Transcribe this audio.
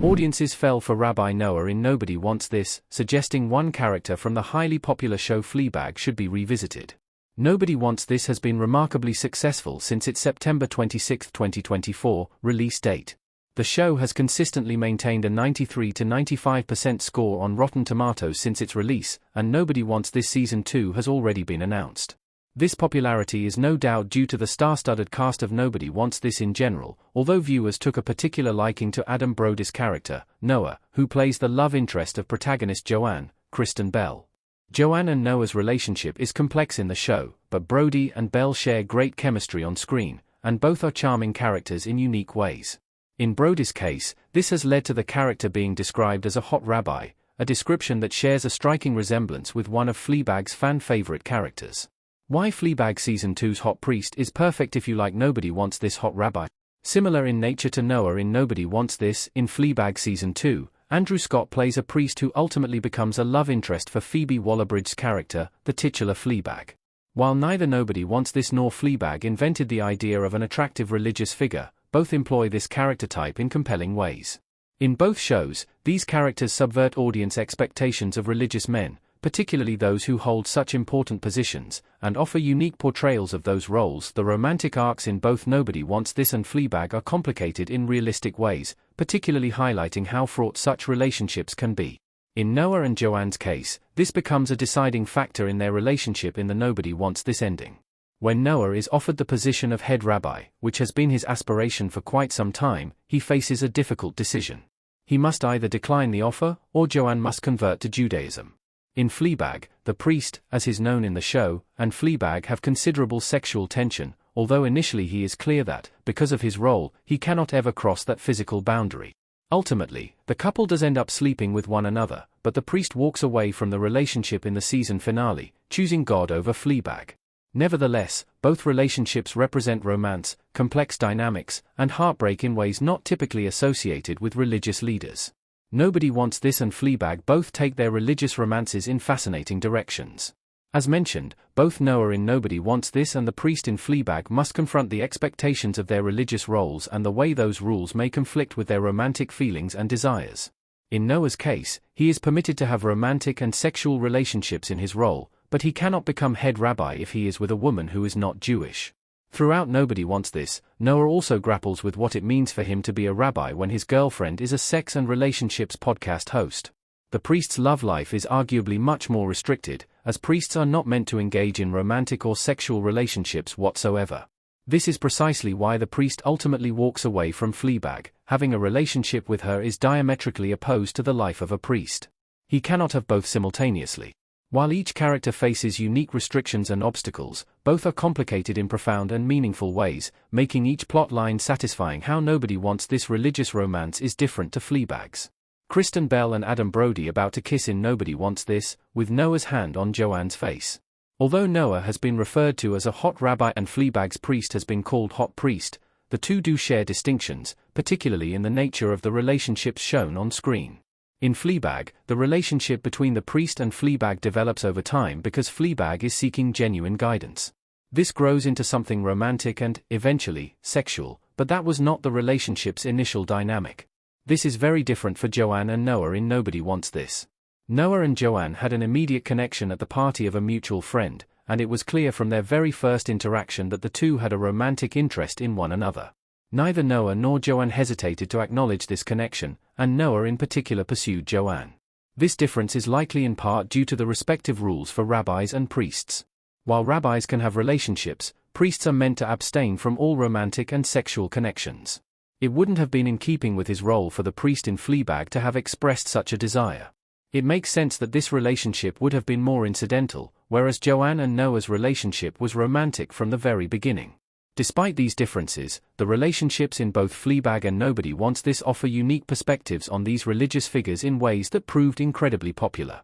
Audiences fell for Rabbi Noah in Nobody Wants This, suggesting one character from the highly popular show Fleabag should be revisited. Nobody Wants This has been remarkably successful since its September 26, 2024, release date. The show has consistently maintained a 93 to 95% score on Rotten Tomatoes since its release, and Nobody Wants This Season 2 has already been announced. This popularity is no doubt due to the star-studded cast of Nobody Wants This in general, although viewers took a particular liking to Adam Brody's character, Noah, who plays the love interest of protagonist Joanne, Kristen Bell. Joanne and Noah's relationship is complex in the show, but Brody and Bell share great chemistry on screen, and both are charming characters in unique ways. In Brody's case, this has led to the character being described as a hot rabbi, a description that shares a striking resemblance with one of Fleabag's fan-favorite characters. Why Fleabag Season 2's hot priest is perfect if you like Nobody Wants This hot rabbi. Similar in nature to Noah in Nobody Wants This, in Fleabag Season 2, Andrew Scott plays a priest who ultimately becomes a love interest for Phoebe Waller-Bridge's character, the titular Fleabag. While neither Nobody Wants This nor Fleabag invented the idea of an attractive religious figure, both employ this character type in compelling ways. In both shows, these characters subvert audience expectations of religious men, particularly those who hold such important positions, and offer unique portrayals of those roles. The romantic arcs in both Nobody Wants This and Fleabag are complicated in realistic ways, particularly highlighting how fraught such relationships can be. In Noah and Joanne's case, this becomes a deciding factor in their relationship in the Nobody Wants This ending. When Noah is offered the position of head rabbi, which has been his aspiration for quite some time, he faces a difficult decision. He must either decline the offer, or Joanne must convert to Judaism. In Fleabag, the priest, as is known in the show, and Fleabag have considerable sexual tension, although initially he is clear that, because of his role, he cannot ever cross that physical boundary. Ultimately, the couple does end up sleeping with one another, but the priest walks away from the relationship in the season finale, choosing God over Fleabag. Nevertheless, both relationships represent romance, complex dynamics, and heartbreak in ways not typically associated with religious leaders. Nobody Wants This and Fleabag both take their religious romances in fascinating directions. As mentioned, both Noah in Nobody Wants This and the priest in Fleabag must confront the expectations of their religious roles and the way those rules may conflict with their romantic feelings and desires. In Noah's case, he is permitted to have romantic and sexual relationships in his role, but he cannot become head rabbi if he is with a woman who is not Jewish. Throughout Nobody Wants This, Noah also grapples with what it means for him to be a rabbi when his girlfriend is a sex and relationships podcast host. The priest's love life is arguably much more restricted, as priests are not meant to engage in romantic or sexual relationships whatsoever. This is precisely why the priest ultimately walks away from Fleabag. Having a relationship with her is diametrically opposed to the life of a priest. He cannot have both simultaneously. While each character faces unique restrictions and obstacles, both are complicated in profound and meaningful ways, making each plot line satisfying. How Nobody Wants This religious romance is different to Fleabag's. Kristen Bell and Adam Brody about to kiss in Nobody Wants This, with Noah's hand on Joanne's face. Although Noah has been referred to as a hot rabbi and Fleabag's priest has been called hot priest, the two do share distinctions, particularly in the nature of the relationships shown on screen. In Fleabag, the relationship between the priest and Fleabag develops over time because Fleabag is seeking genuine guidance. This grows into something romantic and, eventually, sexual, but that was not the relationship's initial dynamic. This is very different for Joanne and Noah in Nobody Wants This. Noah and Joanne had an immediate connection at the party of a mutual friend, and it was clear from their very first interaction that the two had a romantic interest in one another. Neither Noah nor Joanne hesitated to acknowledge this connection, and Noah in particular pursued Joanne. This difference is likely in part due to the respective rules for rabbis and priests. While rabbis can have relationships, priests are meant to abstain from all romantic and sexual connections. It wouldn't have been in keeping with his role for the priest in Fleabag to have expressed such a desire. It makes sense that this relationship would have been more incidental, whereas Joanne and Noah's relationship was romantic from the very beginning. Despite these differences, the relationships in both Fleabag and Nobody Wants This offer unique perspectives on these religious figures in ways that proved incredibly popular.